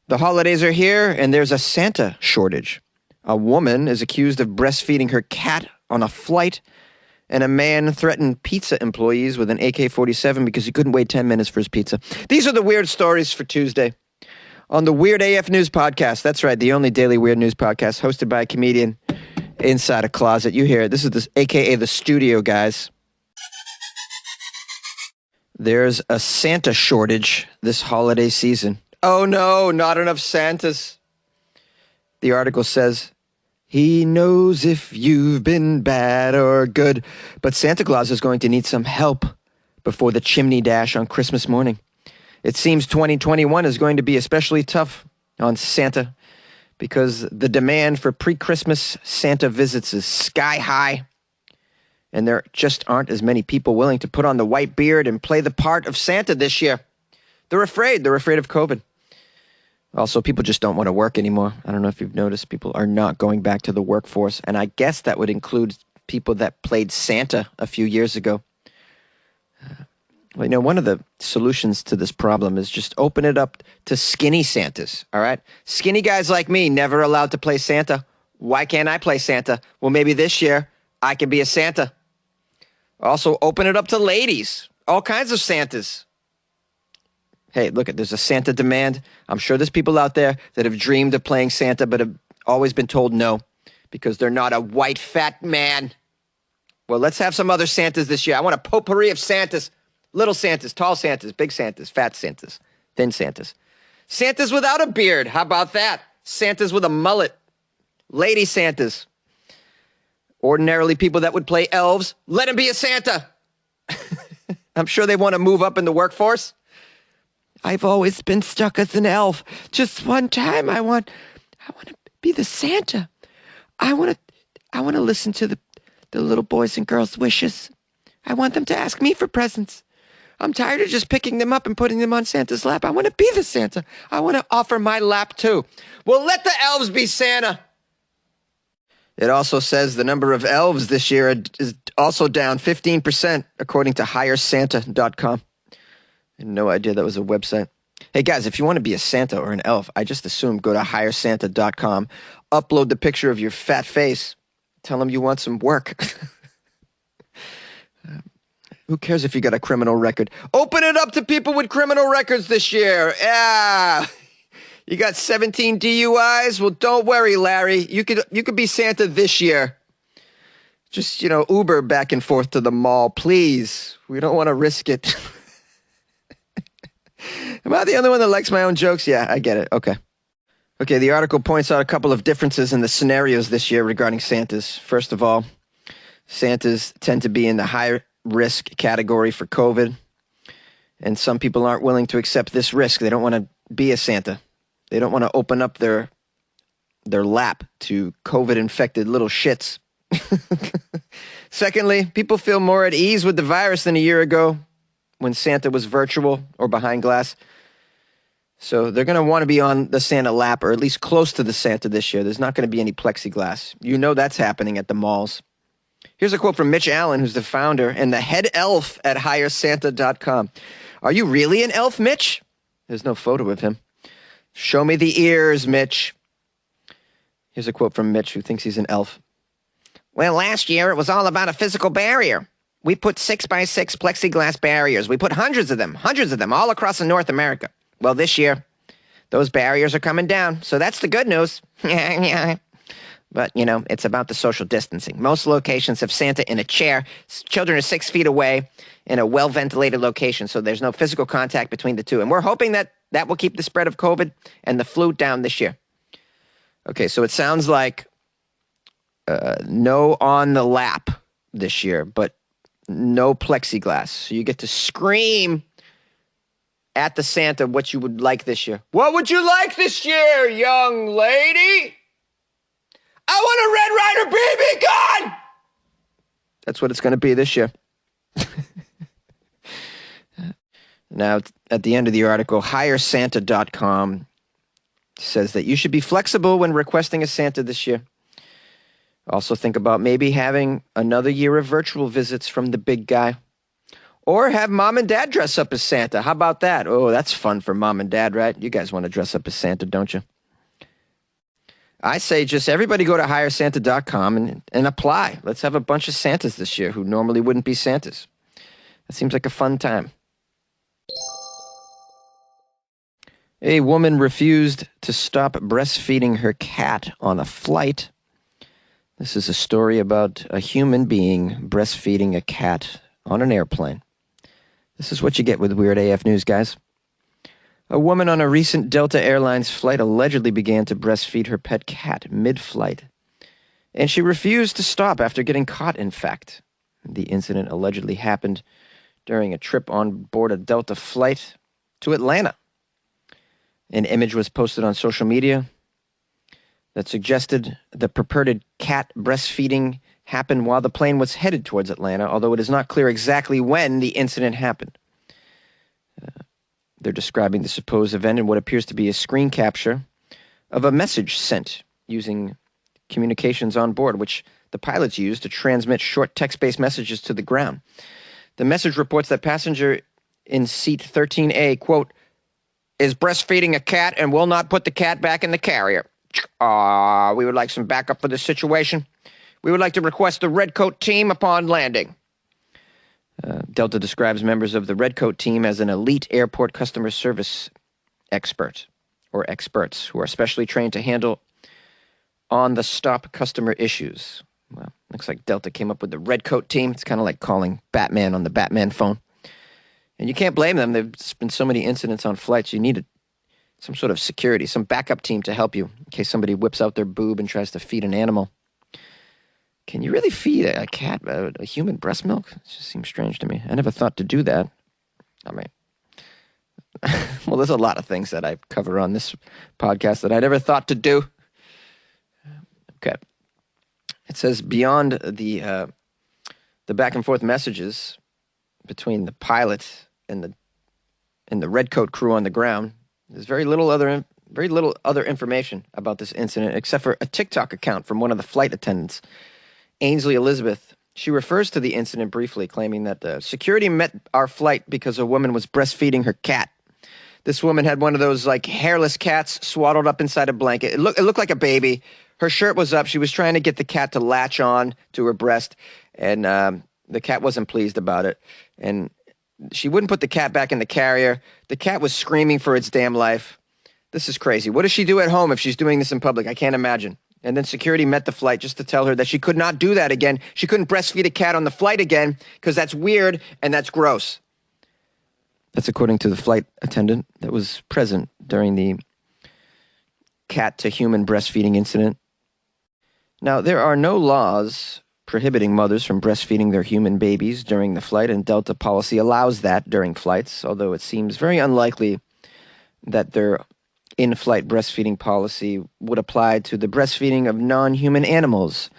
The holidays are here, and there's a Santa shortage. A woman is accused of breastfeeding her cat on a flight, and a man threatened pizza employees with an AK-47 because he couldn't wait 10 minutes for his pizza. These are the weird stories for Tuesday on the Weird AF News Podcast. That's right, the only daily weird news podcast hosted by a comedian inside a closet. You hear it. This is the AKA the studio, guys. There's a Santa shortage this holiday season. Oh no, not enough Santas. The article says, he knows if you've been bad or good, but Santa Claus is going to need some help before the chimney dash on Christmas morning. It seems 2021 is going to be especially tough on Santa because the demand for pre-Christmas Santa visits is sky high, and there just aren't as many people willing to put on the white beard and play the part of Santa this year. They're afraid. They're afraid of COVID. Also, people just don't want to work anymore. I don't know if you've noticed, people are not going back to the workforce. And I guess that would include people that played Santa a few years ago. Well, you know, one of the solutions to this problem is just open it up to skinny Santas, all right? Skinny guys like me, never allowed to play Santa. Why can't I play Santa? Well, maybe this year I can be a Santa. Also, open it up to ladies. All kinds of Santas. Hey, look, there's a Santa demand. I'm sure there's people out there that have dreamed of playing Santa but have always been told no because they're not a white fat man. Well, let's have some other Santas this year. I want a potpourri of Santas. Little Santas, tall Santas, big Santas, fat Santas, thin Santas. Santas without a beard. How about that? Santas with a mullet. Lady Santas. Ordinarily people that would play elves, let them be a Santa. I'm sure they want to move up in the workforce. I've always been stuck as an elf. Just one time I want to be the Santa. I want to listen to the little boys and girls' wishes. I want them to ask me for presents. I'm tired of just picking them up and putting them on Santa's lap. I want to be the Santa. I want to offer my lap too. Well, let the elves be Santa. It also says the number of elves this year is also down 15%, according to HireSanta.com. I had no idea that was a website. Hey, guys, if you want to be a Santa or an elf, I just assume go to HireSanta.com, upload the picture of your fat face, tell them you want some work. Who cares if you got a criminal record? Open it up to people with criminal records this year. Yeah. You got 17 DUIs? Well, don't worry, Larry. You could be Santa this year. Just, Uber back and forth to the mall, please. We don't want to risk it. Am I the only one that likes my own jokes? Yeah, I get it. Okay, the article points out a couple of differences in the scenarios this year regarding Santas. First of all, Santas tend to be in the high-risk category for COVID, and some people aren't willing to accept this risk. They don't want to be a Santa. They don't want to open up their lap to COVID-infected little shits. Secondly, people feel more at ease with the virus than a year ago when Santa was virtual or behind glass. So they're going to want to be on the Santa lap, or at least close to the Santa this year. There's not going to be any plexiglass. You know that's happening at the malls. Here's a quote from Mitch Allen, who's the founder and the head elf at HireSanta.com. Are you really an elf, Mitch? There's no photo of him. Show me the ears, Mitch. Here's a quote from Mitch, who thinks he's an elf. Well, last year it was all about a physical barrier. We put 6x6 plexiglass barriers. We put hundreds of them all across North America. Well, this year, those barriers are coming down, so that's the good news. But, it's about the social distancing. Most locations have Santa in a chair. Children are 6 feet away in a well-ventilated location, so there's no physical contact between the two. And we're hoping that will keep the spread of COVID and the flu down this year. Okay, so it sounds like no on the lap this year, but no plexiglass. So you get to scream at the Santa what you would like this year. What would you like this year, young lady? I want a Red Ryder BB gun! That's what it's going to be this year. Now, at the end of the article, HireSanta.com says that you should be flexible when requesting a Santa this year. Also think about maybe having another year of virtual visits from the big guy. Or have mom and dad dress up as Santa. How about that? Oh, that's fun for mom and dad, right? You guys want to dress up as Santa, don't you? I say just everybody go to hiresanta.com and apply. Let's have a bunch of Santas this year who normally wouldn't be Santas. That seems like a fun time. A woman refused to stop breastfeeding her cat on a flight. This is a story about a human being breastfeeding a cat on an airplane. This is what you get with Weird AF News, guys. A woman on a recent Delta Airlines flight allegedly began to breastfeed her pet cat mid-flight, and she refused to stop after getting caught, in fact. The incident allegedly happened during a trip on board a Delta flight to Atlanta. An image was posted on social media that suggested the purported cat breastfeeding happened while the plane was headed towards Atlanta, although it is not clear exactly when the incident happened. They're describing the supposed event in what appears to be a screen capture of a message sent using communications on board, which the pilots use to transmit short text-based messages to the ground. The message reports that passenger in seat 13A, quote, is breastfeeding a cat and will not put the cat back in the carrier. We would like some backup for this situation. We would like to request the Redcoat team upon landing. Delta describes members of the Redcoat team as an elite airport customer service expert, or experts, who are specially trained to handle on-the-stop customer issues. Well, looks like Delta came up with the Redcoat team. It's kind of like calling Batman on the Batman phone. And you can't blame them. There's been so many incidents on flights. You need some sort of security, some backup team to help you in case somebody whips out their boob and tries to feed an animal. Can you really feed a cat a human breast milk? It just seems strange to me. I never thought to do that. I mean, well, there's a lot of things that I cover on this podcast that I never thought to do. Okay. It says beyond the back and forth messages between the pilot and the Redcoat crew on the ground, there's very little other information about this incident except for a TikTok account from one of the flight attendants, Ainsley Elizabeth. She refers to the incident briefly, claiming that security met our flight because a woman was breastfeeding her cat. This woman had one of those like hairless cats swaddled up inside a blanket. It looked like a baby. Her shirt was up. She was trying to get the cat to latch on to her breast, and the cat wasn't pleased about it. And she wouldn't put the cat back in the carrier. The cat was screaming for its damn life. This is crazy. What does she do at home if she's doing this in public? I can't imagine. And then security met the flight just to tell her that she could not do that again. She couldn't breastfeed a cat on the flight again because that's weird and that's gross. That's according to the flight attendant that was present during the cat-to-human breastfeeding incident. Now, there are no laws prohibiting mothers from breastfeeding their human babies during the flight, and Delta policy allows that during flights, although it seems very unlikely that their in-flight breastfeeding policy would apply to the breastfeeding of non-human animals,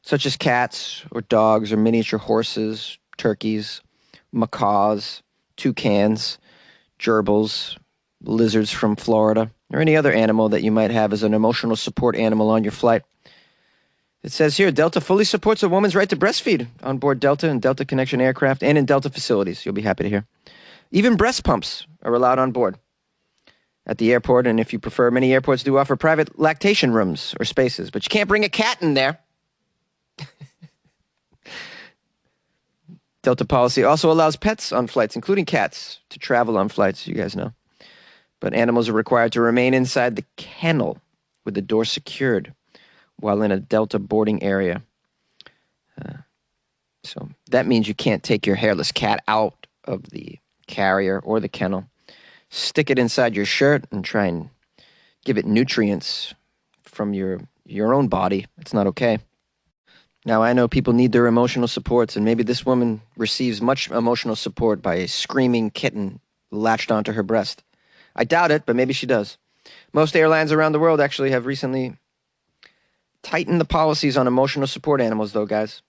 such as cats or dogs or miniature horses, turkeys, macaws, toucans, gerbils, lizards from Florida, or any other animal that you might have as an emotional support animal on your flight. It says here, Delta fully supports a woman's right to breastfeed on board Delta and Delta Connection aircraft and in Delta facilities. You'll be happy to hear. Even breast pumps are allowed on board at the airport, and if you prefer, many airports do offer private lactation rooms or spaces, but you can't bring a cat in there. Delta policy also allows pets on flights, including cats, to travel on flights, you guys know. But animals are required to remain inside the kennel with the door secured while in a Delta boarding area. So that means you can't take your hairless cat out of the carrier or the kennel, stick it inside your shirt, and try and give it nutrients from your own body. It's not okay. Now, I know people need their emotional supports, and maybe this woman receives much emotional support by a screaming kitten latched onto her breast. I doubt it, but maybe she does. Most airlines around the world actually have recently tightened the policies on emotional support animals, though, guys.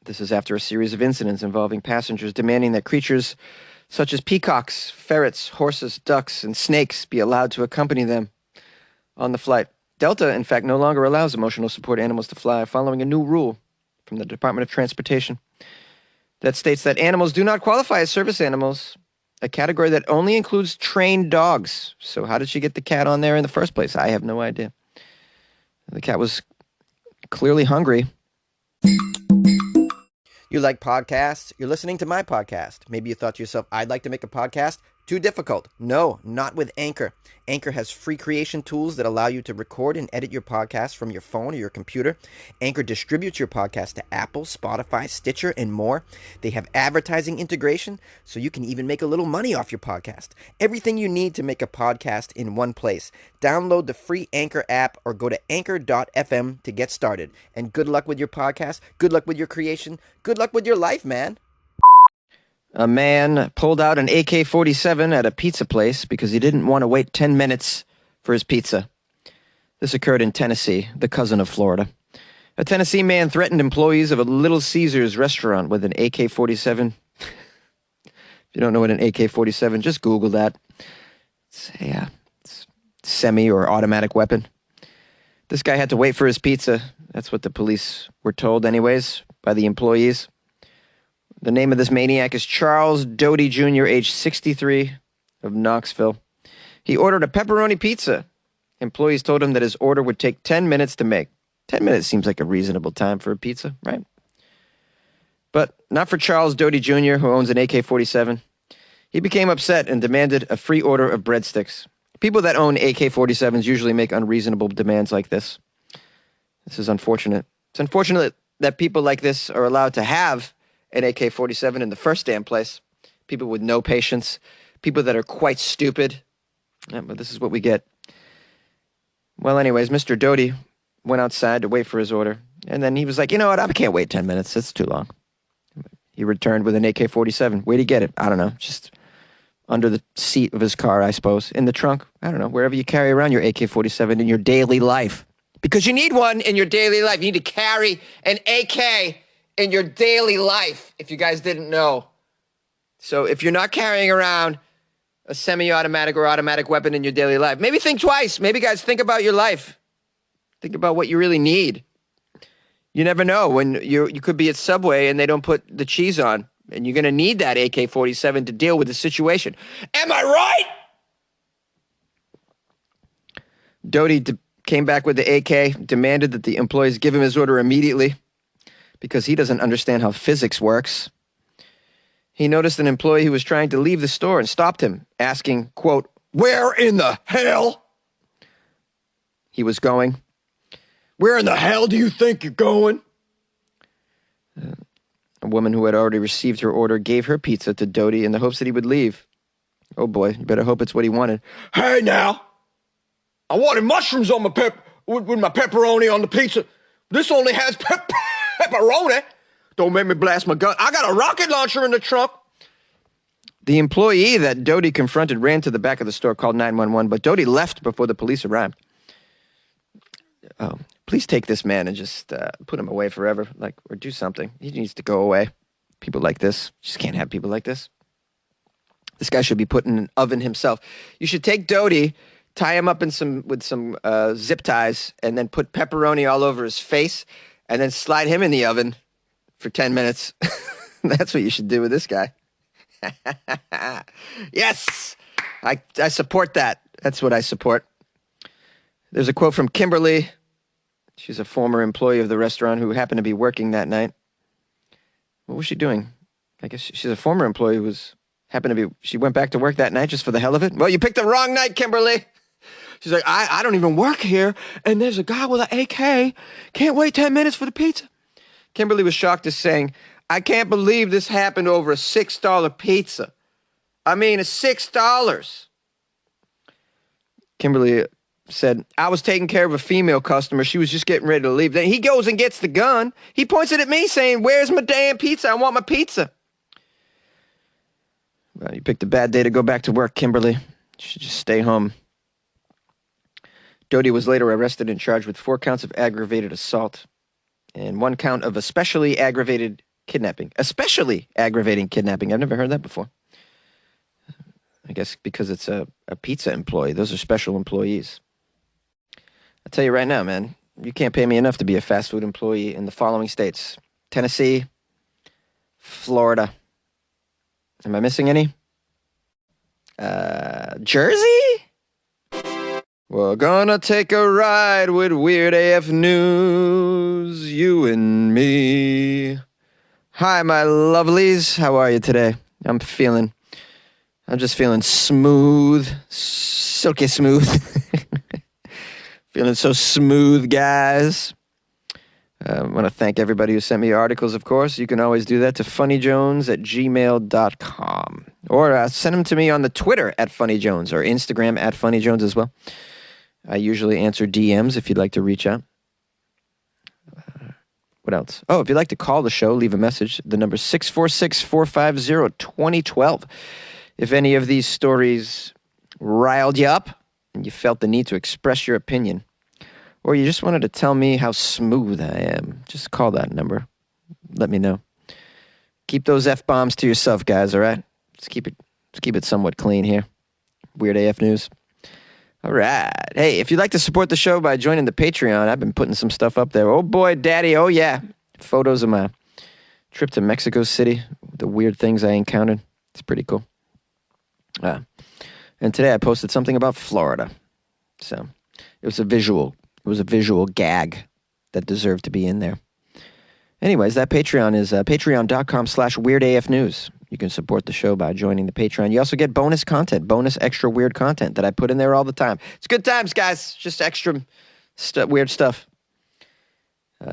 This is after a series of incidents involving passengers demanding that creatures such as peacocks, ferrets, horses, ducks, and snakes be allowed to accompany them on the flight. Delta, in fact, no longer allows emotional support animals to fly, following a new rule from the Department of Transportation. that states that animals do not qualify as service animals, a category that only includes trained dogs. So how did she get the cat on there in the first place? I have no idea. The cat was clearly hungry. You like podcasts? You're listening to my podcast. Maybe you thought to yourself, I'd like to make a podcast. Too difficult. No, not with Anchor. Anchor has free creation tools that allow you to record and edit your podcast from your phone or your computer. Anchor distributes your podcast to Apple, Spotify, Stitcher, and more. They have advertising integration, so you can even make a little money off your podcast. Everything you need to make a podcast in one place. Download the free Anchor app or go to anchor.fm to get started. And good luck with your podcast. Good luck with your creation. Good luck with your life, man. A man pulled out an AK-47 at a pizza place because he didn't want to wait 10 minutes for his pizza. This occurred in Tennessee, the cousin of Florida. A Tennessee man threatened employees of a Little Caesars restaurant with an AK-47. If you don't know what an AK-47, just Google that. It's a semi or automatic weapon. This guy had to wait for his pizza. That's what the police were told anyways by the employees. The name of this maniac is Charles Doty Jr., age 63, of Knoxville. He ordered a pepperoni pizza. Employees told him that his order would take 10 minutes to make. 10 minutes seems like a reasonable time for a pizza, right? But not for Charles Doty Jr., who owns an AK-47. He became upset and demanded a free order of breadsticks. People that own AK-47s usually make unreasonable demands like this. This is unfortunate. It's unfortunate that people like this are allowed to have an AK-47 in the first damn place. People with no patience. People that are quite stupid. Yeah, but this is what we get. Well, anyways, Mr. Doty went outside to wait for his order. And then he was like, you know what? I can't wait 10 minutes. It's too long. He returned with an AK-47. Where'd he get it? I don't know. Just under the seat of his car, I suppose. In the trunk. I don't know. Wherever you carry around your AK-47 in your daily life. Because you need one in your daily life. You need to carry an AK in your daily life, if you guys didn't know. So if you're not carrying around a semi-automatic or automatic weapon in your daily life, maybe think twice. Maybe, guys, think about your life. Think about what you really need. You never know when you could be at Subway and they don't put the cheese on, and you're going to need that AK-47 to deal with the situation. Am I right? Doty came back with the AK, demanded that the employees give him his order immediately, because he doesn't understand how physics works. He noticed an employee who was trying to leave the store and stopped him, asking, quote, "Where in the hell?" he was going. "Where in the hell do you think you're going?" A woman who had already received her order gave her pizza to Doty in the hopes that he would leave. Oh boy, you better hope it's what he wanted. "Hey now, I wanted mushrooms on my with my pepperoni on the pizza. This only has pepperoni. Don't make me blast my gun. I got a rocket launcher in the trunk." The employee that Doty confronted ran to the back of the store, called 911, but Doty left before the police arrived. Oh, please take this man and just put him away forever, or do something. He needs to go away. People like this. You just can't have people like this. This guy should be put in an oven himself. You should take Doty, tie him up with some zip ties, and then put pepperoni all over his face, and then slide him in the oven for 10 minutes. That's what you should do with this guy. Yes! I support that. That's what I support. There's a quote from Kimberly. She's a former employee of the restaurant who happened to be working that night. What was she doing? I guess she's a former employee who she went back to work that night just for the hell of it. Well, you picked the wrong night, Kimberly. She's like, I don't even work here, and there's a guy with an AK. Can't wait 10 minutes for the pizza. Kimberly was shocked, as saying, "I can't believe this happened over a $6 pizza. I mean, it's $6. Kimberly said, "I was taking care of a female customer. She was just getting ready to leave. Then he goes and gets the gun. He points it at me saying, 'Where's my damn pizza? I want my pizza.'" Well, you picked a bad day to go back to work, Kimberly. You should just stay home. Doty was later arrested and charged with 4 counts of aggravated assault and 1 count of especially aggravated kidnapping. Especially aggravating kidnapping. I've never heard that before. I guess because it's a pizza employee. Those are special employees. I'll tell you right now, man, you can't pay me enough to be a fast food employee in the following states: Tennessee, Florida. Am I missing any? Jersey? We're gonna take a ride with Weird AF News, you and me. Hi, my lovelies. How are you today? I'm just feeling smooth, silky smooth. Feeling so smooth, guys. I want to thank everybody who sent me articles, of course. You can always do that to funnyjones@gmail.com. Or send them to me on the Twitter @funnyjones or Instagram @funnyjones as well. I usually answer DMs if you'd like to reach out. What else? Oh, if you'd like to call the show, leave a message. The number is 646-450-2012. If any of these stories riled you up and you felt the need to express your opinion, or you just wanted to tell me how smooth I am, just call that number. Let me know. Keep those F-bombs to yourself, guys, all right? Let's keep it somewhat clean here. Weird AF News. All right. Hey, if you'd like to support the show by joining the Patreon, I've been putting some stuff up there. Oh, boy, daddy. Oh, yeah. Photos of my trip to Mexico City, the weird things I encountered. It's pretty cool. And today I posted something about Florida. So it was a visual gag that deserved to be in there. Anyways, that Patreon is patreon.com/weirdafnews. You can support the show by joining the Patreon. You also get bonus content, bonus extra weird content that I put in there all the time. It's good times, guys. Just extra weird stuff.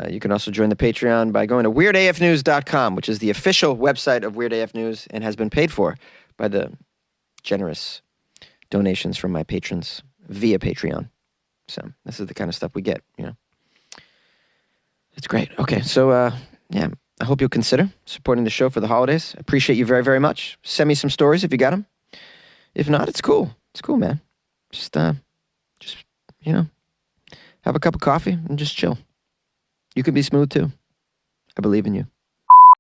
You can also join the Patreon by going to weirdafnews.com, which is the official website of Weird AF News and has been paid for by the generous donations from my patrons via Patreon. So this is the kind of stuff we get, you know. It's great. Okay, so, yeah, I hope you'll consider supporting the show for the holidays. I appreciate you very, very much. Send me some stories if you got them. If not, it's cool. It's cool, man. Just, you know, have a cup of coffee and just chill. You can be smooth, too. I believe in you.